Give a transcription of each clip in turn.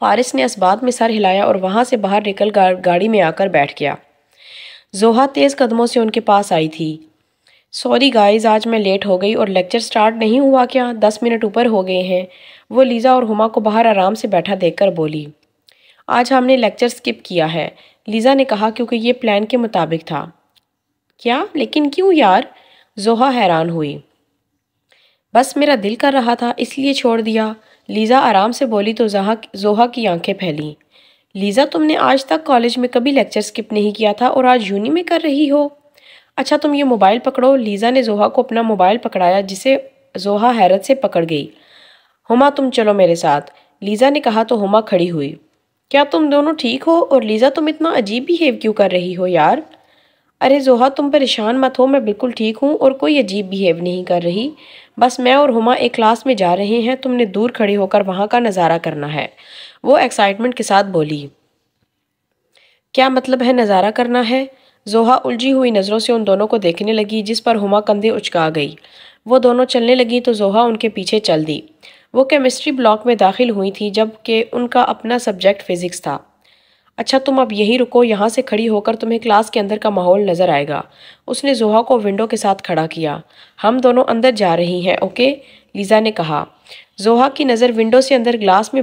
فارس نے اسبات میں سر ہلایا اور وہاں سے باہر نکل گاڑی میں آ کر بیٹھ گیا۔ زوہا تیز قدموں سے ان کے پاس آئی تھی۔ سوری گائز، آج میں لیٹ ہو گئی اور لیکچر سٹارٹ نہیں ہوا کیا؟ 10 منٹ اوپر ہو گئے ہیں۔ وہ لیزا اور ہما کو باہر آرام سے بیٹھا دیکھ کر بولی۔ آج ہم نے لیکچر سکپ کیا ہے، لیزا نے کہا، کیونکہ یہ پلان کے مطابق تھا۔ کیا؟ لیکن کیوں یار؟ زوہا حیران ہوئی۔ بس میرا دل کر رہا تھا اس لیے چھوڑ دیا، لیزا آرام سے بولی تو زوہا کی آنکھیں پھیلیں۔ لیزا، تم نے آج تک کالج میں کبھی لیکچر سکپ نہیں کیا تھا اور آج یونی میں کر رہی ہو؟ اچھا تم یہ موبائل پکڑو۔ لیزا نے زوہا کو اپنا موبائل پکڑایا جسے زوہا حیرت سے پکڑ گئی۔ ہما تم چلو میرے ساتھ، لیزا نے کہا تو ہما کھڑی ہوئی۔ کیا تم دونوں ٹھیک ہو؟ اور لیزا تم اتنا عجیب بیہیو کیوں کر رہی ہو یار؟ ارے زوہا تم پریشان مت ہو، میں بالکل ٹھیک ہوں اور کوئی عجیب بیہیو نہیں کر رہی۔ بس میں اور ہما ایک کلاس میں جا رہے ہیں، تم نے دور کھڑے ہو کر وہاں کا نظارہ کرنا ہے، وہ ایکسائٹمنٹ کے ساتھ بولی۔ کیا مطلب ہے نظارہ کرنا ہے؟ زوہا الجھی ہوئی نظروں سے ان دونوں کو دیکھنے لگی، جس پر ہما کندھے اچکا گئی۔ وہ دونوں چلنے لگی تو زوہا ان کے پیچھے چل دی۔ وہ کیمسٹری بلاک میں داخل ہوئی تھی جبکہ ان کا اپنا سبجیکٹ فزکس تھا۔ اچھا تم اب یہیں رکو، یہاں سے کھڑی ہو کر تمہیں کلاس کے اندر کا ماحول نظر آئے گا۔ اس نے زوہا کو ونڈو کے ساتھ کھڑا کیا۔ ہم دونوں اندر جا رہی ہیں، اوکے؟ لیزا نے کہا۔ زوہا کی نظر ونڈو سے اندر کلاس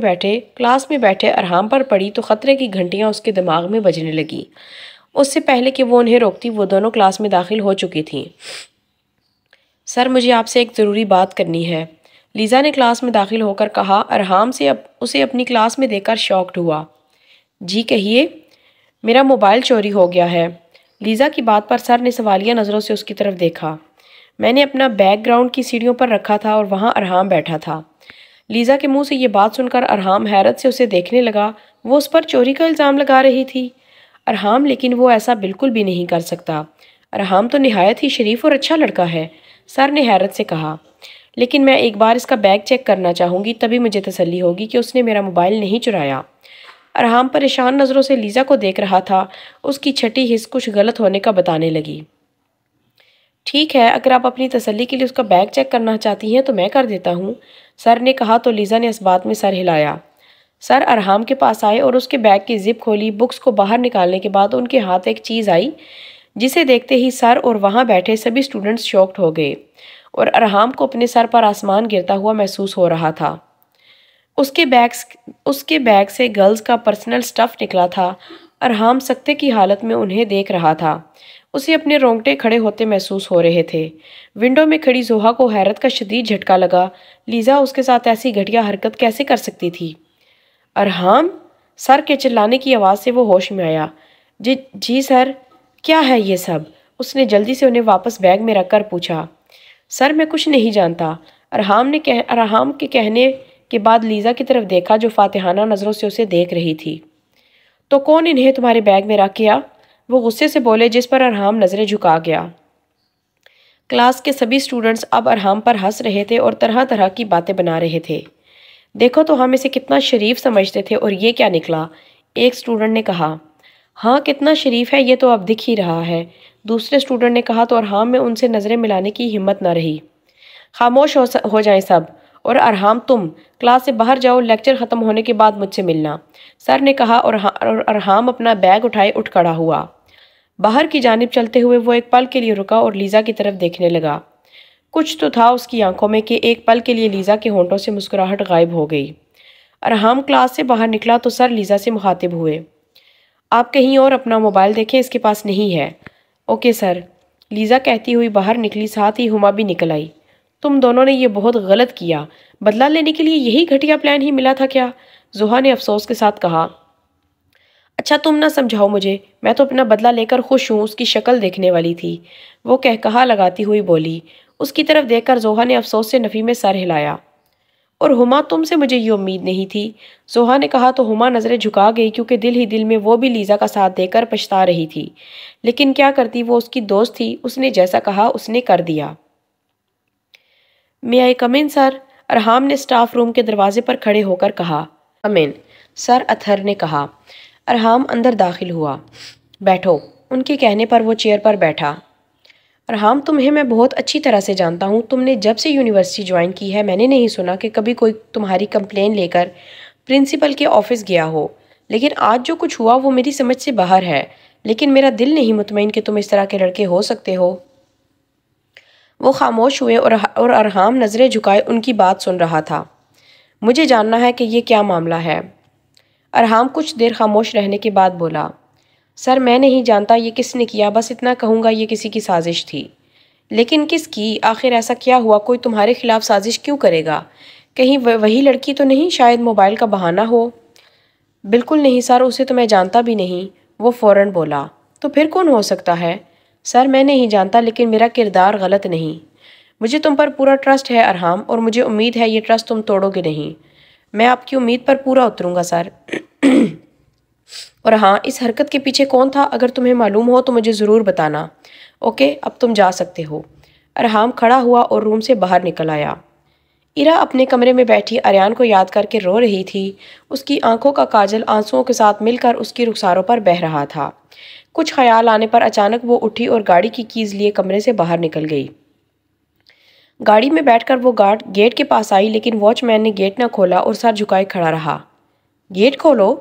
میں بیٹھے ارحام پر پڑی تو خطرے کی گھنٹیاں اس کے دماغ میں بجنے لگی۔ اس سے پہلے کہ وہ انہیں روکتی وہ دونوں کلاس میں داخل ہو چکی تھیں۔ سر مجھے آپ سے ایک ضروری بات کرنی ہے، لیزا نے کلاس میں داخل ہو کر کہا۔ ارحام اسے اپنی کلاس میں دیکھ کر شاکڈ ہوا۔ جی کہیے۔ میرا موبائل چوری ہو گیا ہے۔ لیزا کی بات پر سر نے سوالیہ نظروں سے اس کی طرف دیکھا۔ میں نے اپنا بیک گراؤنڈ کی سیڑھیوں پر رکھا تھا اور وہاں ارحام بیٹھا تھا۔ لیزا کے منہ سے یہ بات سن کر ارحام حیرت سے اسے دیکھنے لگا۔ وہ اس پر چوری کا الزام لگا رہی تھی۔ ارحام لیکن وہ ایسا بالکل بھی نہیں کر سکتا۔ ارحام تو نہایت ہی شریف اور اچھا لڑکا ہے، سر نے حیرت سے کہا۔ لیکن میں ایک بار اس کا بیگ چیک کرنا چاہوں گی، تبھی مجھے تسلی ہوگی کہ اس نے میرا موبائل نہیں چرایا۔ ارحام پریشان نظروں سے لیزا کو دیکھ رہا تھا۔ اس کی چھٹی حس کچھ غلط ہونے کا بتانے لگی۔ ٹھیک ہے، اگر آپ اپنی تسلی کے لیے اس کا بیگ چیک کرنا چاہتی ہیں تو میں کر دیتا ہوں، سر نے کہا تو لیزا نے اس بات میں سر ہلایا۔ سر ارحام کے پاس آئے اور اس کے بیگ کی زپ کھولی۔ بکس کو باہر نکالنے کے بعد ان کے ہاتھ ایک چیز آئی جسے دیکھتے ہی سر اور وہاں بیٹھے سبھی اسٹوڈنٹس شاکڈ ہو گئے اور ارحام کو اپنے سر پر آسمان گرتا ہوا محسوس ہو رہا تھا۔ اس کے بیگ سے گرلز کا پرسنل سٹف نکلا تھا۔ ارحام سکتے کی حالت میں انہیں دیکھ رہا تھا۔ اسے اپنے رونگٹے کھڑے ہوتے محسوس ہو رہے تھے۔ ونڈو میں کھڑی زوہا کو حیرت کا شدید جھٹکا لگا۔ لیزا اس کے ساتھ ایسی گھٹیا حرکت کیسے کر سکتی تھی؟ ارحام، سر کے چلانے کی آواز سے وہ ہوش میں آیا۔ جی سر، کیا ہے یہ سب؟ اس نے جلدی سے انہیں واپس بیگ میں رکھ کر پوچھا۔ سر میں کچھ نہیں جانتا، ارحام کے کہنے کے بعد لیزا کی طرف دیکھا جو فاتحانہ نظروں سے اسے دیکھ رہی تھی۔ تو کون انہیں تمہارے بیگ میں رکھ گیا؟ وہ غصے سے بولے، جس پر ارحام نظریں جھکا گیا۔ کلاس کے سبھی اسٹوڈنٹس اب ارحام پر ہنس رہے تھے اور طرح طرح کی باتیں بنا رہے تھے۔ دیکھو تو ہم اسے کتنا شریف سمجھتے تھے اور یہ کیا نکلا، ایک اسٹوڈنٹ نے کہا۔ ہاں کتنا شریف ہے یہ تو اب دکھ ہی رہا ہے، دوسرے اسٹوڈنٹ نے کہا تو ارحام میں ان سے نظریں ملانے کی ہمت نہ رہی۔ خاموش ہو جائیں سب، اور ارحام تم کلاس سے باہر جاؤ، لیکچر ختم ہونے کے بعد مجھ سے ملنا، سر نے کہا اور ارحام اپنا بیگ اٹھائے اٹھ کھڑا ہوا۔ باہر کی جانب چلتے ہوئے وہ ایک پل کے لیے رکا اور لیزا کی طرف دیکھنے لگا۔ کچھ تو تھا اس کی آنکھوں میں کہ ایک پل کے لیے لیزا کے ہونٹوں سے مسکراہٹ غائب ہو گئی۔ ارحام کلاس سے باہر نکلا تو سر لیزا سے مخاطب ہوئے۔ آپ کہیں اور اپنا موبائل دیکھیں، اس کے پاس نہیں ہے۔ اوکے سر، لیزا کہتی ہوئی باہر نکلی، ساتھ ہی ہما بھی نکل آئی۔ تم دونوں نے یہ بہت غلط کیا، بدلہ لینے کے لیے یہی گھٹیا پلان ہی ملا تھا کیا؟ زوہا نے افسوس کے ساتھ کہا۔ اچھا تم نہ سمجھاؤ مجھے، میں تو اپنا بدلہ لے کر خوش ہوں، اس کی شکل دیکھنے والی تھی، وہ کہا لگاتی ہوئی بولی۔ اس کی طرف دیکھ کر زوہا نے افسوس سے نفی میں سر ہلایا۔ اور ہما تم سے مجھے یہ امید نہیں تھی، زوہا نے کہا تو ہما نظریں جھکا گئی کیونکہ دل ہی دل میں وہ بھی لیزا کا ساتھ دے کر پچھتا رہی تھی، لیکن کیا کرتی، وہ اس کی دوست تھی، اس نے جیسا کہا اس نے کر دیا۔ میں آئی کم ان سر؟ ارحام نے سٹاف روم کے دروازے پر کھڑے ہو کر کہا۔ کم ان، سر اطہر نے کہا۔ ارحام اندر داخل ہوا۔ بیٹھو، ان کے کہنے پر وہ چیئر پر بیٹھا۔ ارحام تمہیں میں بہت اچھی طرح سے جانتا ہوں، تم نے جب سے یونیورسٹی جوائن کی ہے میں نے نہیں سنا کہ کبھی کوئی تمہاری کمپلین لے کر پرنسپل کے آفس گیا ہو، لیکن آج جو کچھ ہوا وہ میری سمجھ سے باہر ہے، لیکن میرا دل نہیں مطمئن کہ تم اس طرح کے لڑکے ہو سکتے ہو۔ وہ خاموش ہوئے اور ارحام نظریں جھکائے ان کی بات سن رہا تھا۔ مجھے جاننا ہے کہ یہ کیا معاملہ ہے۔ ارحام کچھ دیر خاموش رہنے کے بعد بولا، سر میں نہیں جانتا یہ کس نے کیا، بس اتنا کہوں گا یہ کسی کی سازش تھی۔ لیکن کس کی؟ آخر ایسا کیا ہوا؟ کوئی تمہارے خلاف سازش کیوں کرے گا؟ کہیں وہی لڑکی تو نہیں؟ شاید موبائل کا بہانہ ہو۔ بالکل نہیں سر، اسے تو میں جانتا بھی نہیں، وہ فوراً بولا۔ تو پھر کون ہو سکتا ہے؟ سر میں نہیں جانتا، لیکن میرا کردار غلط نہیں۔ مجھے تم پر پورا ٹرسٹ ہے ارحام، اور مجھے امید ہے یہ ٹرسٹ تم توڑو گے نہیں۔ میں آپ کی امید پر پورا اتروں گا سر۔ اور ہاں، اس حرکت کے پیچھے کون تھا اگر تمہیں معلوم ہو تو مجھے ضرور بتانا۔ اوکے، اب تم جا سکتے ہو۔ ارحام کھڑا ہوا اور روم سے باہر نکل آیا۔ ایرا اپنے کمرے میں بیٹھی آریان کو یاد کر کے رو رہی تھی۔ اس کی آنکھوں کا کاجل آنسوؤں کے ساتھ مل کر اس کی رخساروں پر بہہ رہا تھا۔ کچھ خیال آنے پر اچانک وہ اٹھی اور گاڑی کی کیز لیے کمرے سے باہر نکل گئی۔ گاڑی میں بیٹھ کر وہ گیٹ کے پاس آئی، لیکن واچ مین نے گیٹ نہ کھولا اور سر جھکائے کھڑا رہا۔ گیٹ کھولو،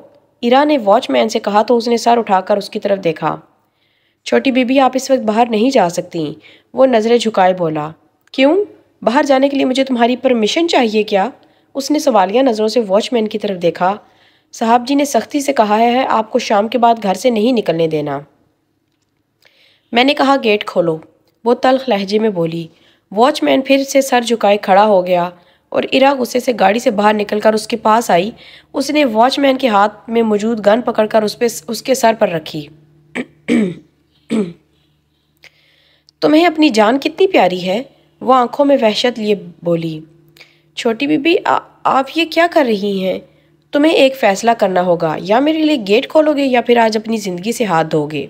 ایرا نے واچ مین سے کہا تو اس نے سر اٹھا کر اس کی طرف دیکھا۔ چھوٹی بی بی، آپ اس وقت باہر نہیں جا سکتی، وہ نظریں جھکائے بولا۔ کیوں؟ باہر جانے کے لیے مجھے تمہاری پرمیشن چاہیے کیا؟ اس نے سوالیہ نظروں سے واچ مین کی طرف دیکھا۔ صاحب جی نے سختی سے کہا ہے آپ کو شام کے بعد گھر سے نہیں نکلنے دینا۔ میں نے کہا گیٹ کھولو، وہ تلخ لہجے میں بولی۔ واچ مین پھر سے سر جھکائے کھڑا ہو گیا اور ایرا غصے سے گاڑی سے باہر نکل کر اس کے پاس آئی۔ اس نے واچ مین کے ہاتھ میں موجود گن پکڑ کر اس کے سر پر رکھی۔ تمہیں اپنی جان کتنی پیاری ہے، وہ آنکھوں میں وحشت لیے بولی۔ چھوٹی بی بی، آپ یہ کیا کر رہی ہیں؟ تمہیں ایک فیصلہ کرنا ہوگا، یا میرے لیے گیٹ کھولو گے یا پھر آج اپنی زندگی سے ہاتھ دھو گے۔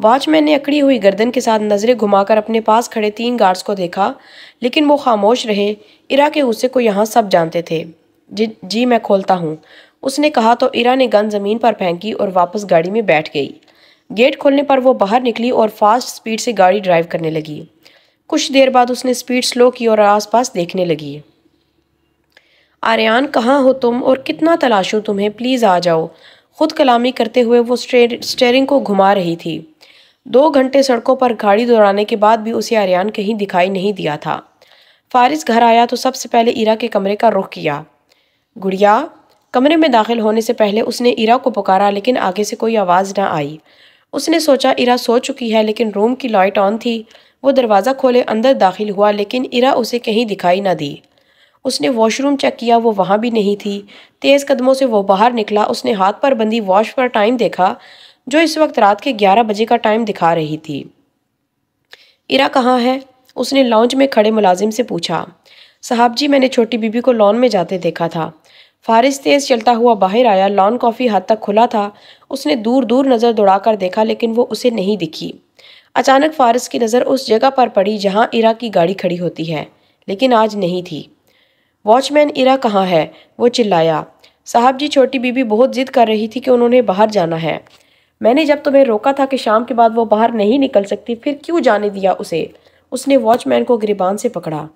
واچ مین نے اکڑی ہوئی گردن کے ساتھ نظریں گھما کر اپنے پاس کھڑے 3 گارڈز کو دیکھا، لیکن وہ خاموش رہے۔ ایرا کے غصے کو یہاں سب جانتے تھے۔ جی میں کھولتا ہوں، اس نے کہا تو ایرا نے گن زمین پر پھینکی اور واپس گاڑی میں بیٹھ گئی۔ گیٹ کھولنے پر وہ باہر نکلی اور فاسٹ سپیڈ سے گاڑی ڈرائیو کرنے لگی۔ کچھ دیر بعد اس نے سپیڈ سلو کی اور آس پاس دیکھنے لگی۔ آریان، کہاں ہو تم اور کتنا تلاشوں تمہیں؟ پلیز آ جاؤ۔ خود کلامی کرتے ہوئے وہ سٹیئرنگ کو گھما رہی تھی۔ 2 گھنٹے سڑکوں پر گاڑی دوڑانے کے بعد بھی اسے آریان کہیں دکھائی نہیں دیا تھا۔ فارس گھر آیا تو سب سے پہلے ایرا کے کمرے کا رخ کیا۔ گڑیا، کمرے میں داخل ہونے سے پہلے اس نے ایرا کو پکارا، لیکن آگے سے کوئی آواز نہ آئی۔ اس نے سوچا ایرا سو چکی ہے، لیکن روم کی لائٹ آن تھی۔ وہ دروازہ کھولے اندر داخل ہوا، لیکن ایرا اسے کہیں دکھائی نہ دی۔ اس نے واش روم چیک کیا، وہ وہاں بھی نہیں تھی۔ تیز قدموں سے وہ باہر نکلا۔ اس نے ہاتھ پر بندھی واچ پر ٹائم دیکھا، جو اس وقت رات کے 11 بجے کا ٹائم دکھا رہی تھی۔ ایرا کہاں ہے؟ اس نے لاؤنج میں کھڑے ملازم سے پوچھا۔ صاحب جی، میں نے چھوٹی بی بی کو لان میں جاتے دیکھا تھا۔ فارس تیز چلتا ہوا باہر آیا۔ لان کافی حد تک کھلا تھا۔ اس نے دور دور نظر دوڑا کر دیکھا، لیکن وہ اسے نہیں دکھی۔ اچانک فارس کی نظر اس جگہ پر پڑی جہاں ایرا کی گاڑی کھڑی ہوتی ہے، لیکن آج نہیں تھی۔ واچ مین، ایرا کہاں ہے؟ وہ چلایا۔ صاحب جی، چھوٹی بی بی بہت ضد کر رہی تھی کہ انہوں نے باہر جانا ہے۔ میں نے جب تمہیں روکا تھا کہ شام کے بعد وہ باہر نہیں نکل سکتی، پھر کیوں جانے دیا اسے؟ اس نے واچ مین کو گریبان سے پکڑا۔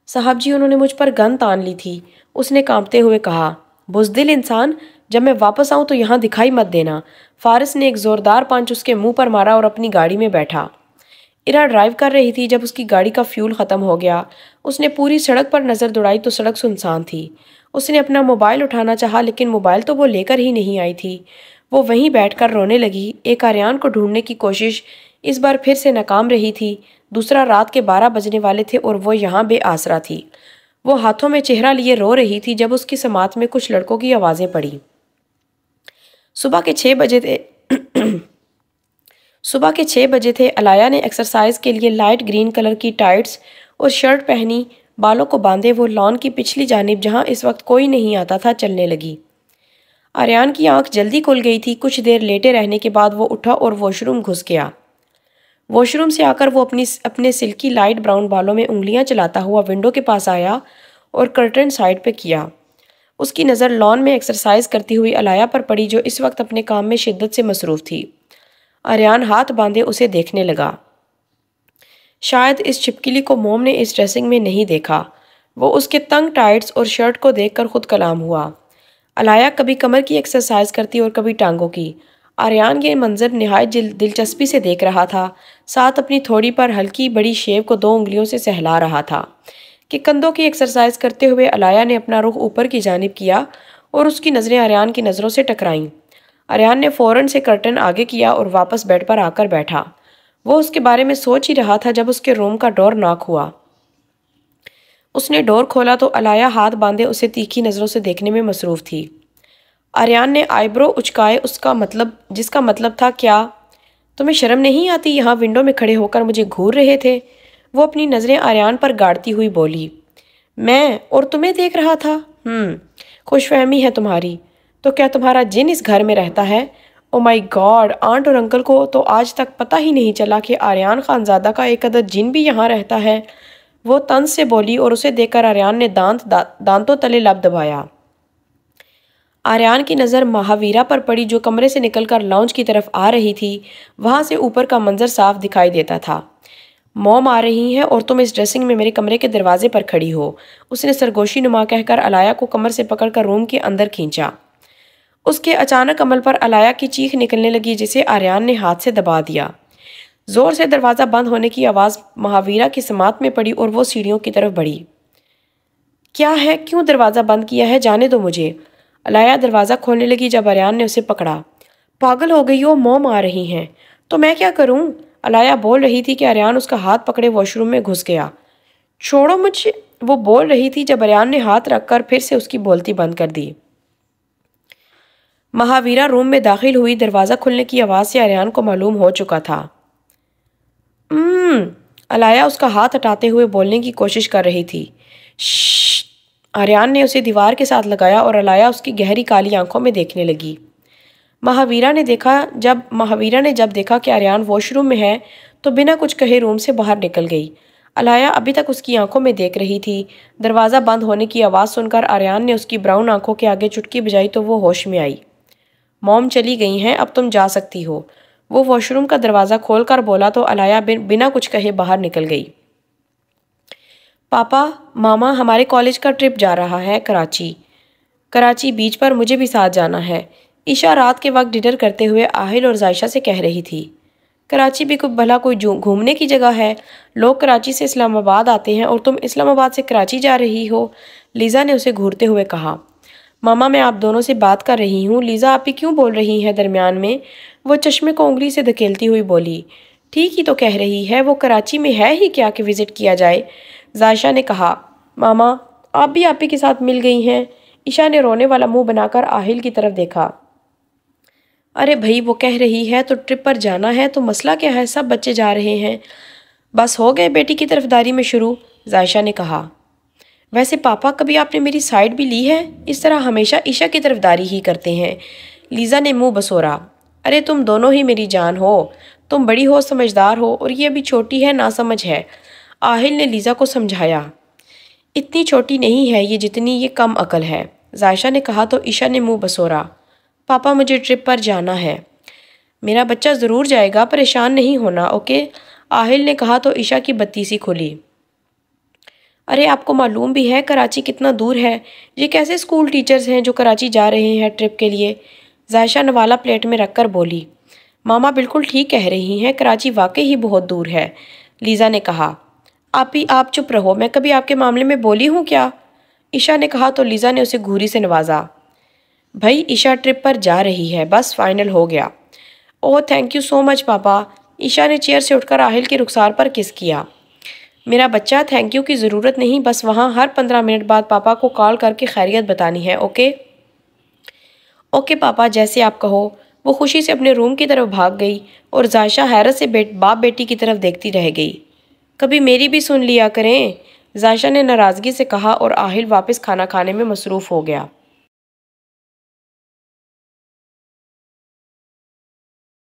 صاحب جی، انہوں نے مجھ پر گن تان لی تھی، اس نے کانپتے ہوئے کہا۔ بزدل انسان، جب میں واپس آؤں تو یہاں دکھائی مت دینا۔ فارس نے ایک زوردار پنچ اس کے منہ پر مارا اور اپنی گاڑی میں بیٹھا۔ ایرا ڈرائیو کر رہی تھی جب اس کی گاڑی کا فیول ختم ہو گیا۔ اس نے پوری سڑک پر نظر دوڑائی تو سڑک سنسان تھی۔ اس نے اپنا موبائل اٹھانا چاہا، لیکن موبائل تو وہ لے کر ہی نہیں آئی تھی۔ وہ وہیں بیٹھ کر رونے لگی۔ ایک آریان کو ڈھونڈنے کی کوشش اس بار پھر سے ناکام رہی تھی۔ دوسرا رات کے 12 بجنے والے تھے اور وہ یہاں بے آسرا تھی۔ وہ ہاتھوں میں چہرہ لیے رو رہی تھی جب اس کی سماعت میں کچھ لڑکوں کی آوازیں پڑی۔ صبح کے 6 بجے تھے۔ علایا نے ایکسرسائز کے لیے لائٹ گرین کلر کی ٹائٹس اور شرٹ پہنی، بالوں کو باندھے وہ لان کی پچھلی جانب جہاں اس وقت کوئی نہیں آتا تھا چلنے لگی۔ آریان کی آنکھ جلدی کھل گئی تھی۔ کچھ دیر لیٹے رہنے کے بعد وہ اٹھا اور واش روم گھس گیا۔ واش روم سے آ کر وہ اپنے سلکی لائٹ براؤن بالوں میں انگلیاں چلاتا ہوا ونڈو کے پاس آیا اور کرٹن سائڈ پہ کیا۔ اس کی نظر لان میں ایکسرسائز کرتی ہوئی علایا پر پڑی، جو اس وقت اپنے کام میں شدت سے مصروف تھی۔ آریان ہاتھ باندھے اسے دیکھنے لگا۔ شاید اس چھپکلی کو موم نے اس ڈریسنگ میں نہیں دیکھا۔ وہ اس کے تنگ ٹائٹس اور شرٹ کو دیکھ کر خود کلام ہوا۔ علایا کبھی کمر کی ایکسرسائز کرتی اور کبھی ٹانگوں کی۔ آریان یہ منظر نہایت دلچسپی سے دیکھ رہا تھا، ساتھ اپنی تھوڑی پر ہلکی بڑی شیو کو 2 انگلیوں سے سہلا رہا تھا کہ کندھوں کی ایکسرسائز کرتے ہوئے علایا نے اپنا رخ اوپر کی جانب کیا اور اس کی نظریں آریان کی نظروں سے ٹکرائیں۔ آریان نے فوراً سے کرٹن آگے کیا اور واپس بیڈ پر آ کر بیٹھا۔ وہ اس کے بارے میں سوچ ہی رہا تھا جب اس کے روم کا ڈور ناک ہوا۔ اس نے ڈور کھولا تو علایا ہاتھ باندھے اسے تیکھی نظروں سے دیکھنے میں مصروف تھی۔ آریان نے آئی برو اچکائے جس کا مطلب تھا کیا تمہیں شرم نہیں آتی یہاں ونڈو میں کھڑے ہو کر مجھے گھور رہے تھے؟ وہ اپنی نظریں آریان پر گاڑتی ہوئی بولی۔ میں اور تمہیں دیکھ رہا تھا؟ خوش فہمی ہے تمہاری۔ تو کیا تمہارا جن اس گھر میں رہتا ہے؟ او مائی گاڈ، آنٹ اور انکل کو تو آج تک پتہ ہی نہیں چلا کہ آریان خانزادہ کا ایک عدد جن بھی یہاں رہتا ہے، وہ طنز سے بولی اور اسے دیکھ کر آریان نے دانتوں تلے لب دبایا۔ آریان کی نظر مہاویرا پر پڑی جو کمرے سے نکل کر لاؤنج کی طرف آ رہی تھی۔ وہاں سے اوپر کا منظر صاف دکھائی دیتا تھا۔ موم آ رہی ہیں اور تم اس ڈریسنگ میں میرے کمرے کے دروازے پر کھڑی ہو، اس نے سرگوشی نما کہہ کر علایا کو کمر سے پکڑ کر روم کے اندر کھینچا۔ اس کے اچانک عمل پر علایا کی چیخ نکلنے لگی جسے آریان نے ہاتھ سے دبا دیا۔ زور سے دروازہ بند ہونے کی آواز مہاویرا کی سماعت میں پڑی اور وہ سیڑھیوں کی طرف بڑھی۔ کیا ہے؟ کیوں دروازہ بند کیا ہے؟ جانے دو مجھے۔ علایا دروازہ کھولنے لگی جب آریان نے اسے پکڑا۔ پاگل ہو گئی ہو، موم آ رہی ہیں تو میں کیا کروں؟ علایا بول رہی تھی کہ آریان اس کا ہاتھ پکڑے واش روم میں گھس گیا۔ چھوڑو مجھے، وہ بول رہی تھی جب آریان نے ہاتھ رکھ کر پھر سے اس کی بولتی بند کر دی۔ مہاویرا روم میں داخل ہوئی۔ دروازہ کھلنے کی آواز سے آریان کو معلوم ہو چکا تھا۔ علایا اس کا ہاتھ ہٹاتے ہوئے بولنے کی کوشش کر رہی تھی۔ شش! آریان نے اسے دیوار کے ساتھ لگایا اور علایا اس کی گہری کالی آنکھوں میں دیکھنے لگی۔ مہاویرا نے جب دیکھا کہ آریان واش روم میں ہے تو بنا کچھ کہے روم سے باہر نکل گئی۔ علایا ابھی تک اس کی آنکھوں میں دیکھ رہی تھی۔ دروازہ بند ہونے کی آواز سن کر آریان نے اس کی براؤن آنکھوں کے آگے چٹکی بجائی تو وہ ہوش میں آئی۔ موم چلی گئی ہیں، اب تم جا سکتی ہو، وہ واش روم کا دروازہ کھول کر بولا تو علایا بنا کچھ کہے باہر نکل گئی۔ پاپا، ماما، ہمارے کالج کا ٹرپ جا رہا ہے کراچی بیچ پر، مجھے بھی ساتھ جانا ہے، عشاء رات کے وقت ڈنر کرتے ہوئے آہل اور زائشہ سے کہہ رہی تھی۔ کراچی بھی بھلا کوئی گھومنے کی جگہ ہے؟ لوگ کراچی سے اسلام آباد آتے ہیں اور تم اسلام آباد سے کراچی جا رہی ہو؟ لیزا نے اسے گھورتے ہوئے کہا۔ ماما، میں آپ دونوں سے بات کر رہی ہوں۔ لیزا آپ ہی کیوں بول رہی ہیں درمیان میں؟ وہ چشمے کو انگلی سے دھکیلتی ہوئی بولی۔ ٹھیک ہی تو کہہ رہی ہے، وہ کراچی میں ہے ہی کیا کہ وزٹ کیا جائے؟ زائشہ نے کہا۔ ماما، آپ بھی آپی کے ساتھ مل گئی ہیں؟ عشاء نے رونے والا منہ بنا کر آہل کی طرف دیکھا۔ ارے بھائی، وہ کہہ رہی ہے تو ٹرپ پر جانا ہے تو مسئلہ کیا ہے؟ سب بچے جا رہے ہیں، بس ہو گئے بیٹی کی طرفداری میں شروع، زائشہ نے کہا۔ ویسے پاپا، کبھی آپ نے میری سائیڈ بھی لی ہے؟ اس طرح ہمیشہ عشاء کی طرفداری ہی کرتے ہیں، لیزا نے منہ بسورا۔ ارے تم دونوں ہی میری جان ہو، تم بڑی ہو، سمجھدار ہو، اور یہ ابھی چھوٹی ہے، ناسمجھ ہے، آہل نے لیزا کو سمجھایا۔ اتنی چھوٹی نہیں ہے یہ جتنی یہ کم عقل ہے، زائشہ نے کہا تو عشاء نے منہ بسورا۔ پاپا، مجھے ٹرپ پر جانا ہے۔ میرا بچہ ضرور جائے گا، پریشان نہیں ہونا، اوکے، آہل نے کہا تو عشاء کی بتی سی کھلی۔ ارے آپ کو معلوم بھی ہے کراچی کتنا دور ہے؟ یہ کیسے اسکول ٹیچرز ہیں جو کراچی جا رہے ہیں ٹرپ کے لیے؟ زائشہ نوالا پلیٹ میں رکھ کر بولی۔ ماما بالکل ٹھیک کہہ رہی ہیں، کراچی واقعی ہی بہت دور ہے، لیزا نے کہا۔ آپ چپ رہو، میں کبھی آپ کے معاملے میں بولی ہوں کیا؟ عشاء نے کہا تو لیزا نے اسے گھوری سے نوازا۔ بھائی عشاء ٹرپ پر جا رہی ہے، بس فائنل ہو گیا۔ اوہ تھینک یو سو مچ پاپا، عشاء نے چیئر سے اٹھ کر آہل کے رخسار پر کس کیا۔ میرا بچہ، تھینک یو کی ضرورت نہیں، بس وہاں ہر 15 منٹ بعد پاپا کو کال کر کے خیریت بتانی ہے، اوکے؟ اوکے پاپا، جیسے آپ کہو، وہ خوشی سے اپنے روم کی طرف بھاگ گئی اور زائشہ حیرت سے باپ بیٹی کی طرف دیکھتی رہ گئی۔ کبھی میری بھی سن لیا کریں، زائشہ نے ناراضگی سے کہا اور آہل واپس کھانا کھانے میں مصروف ہو گیا۔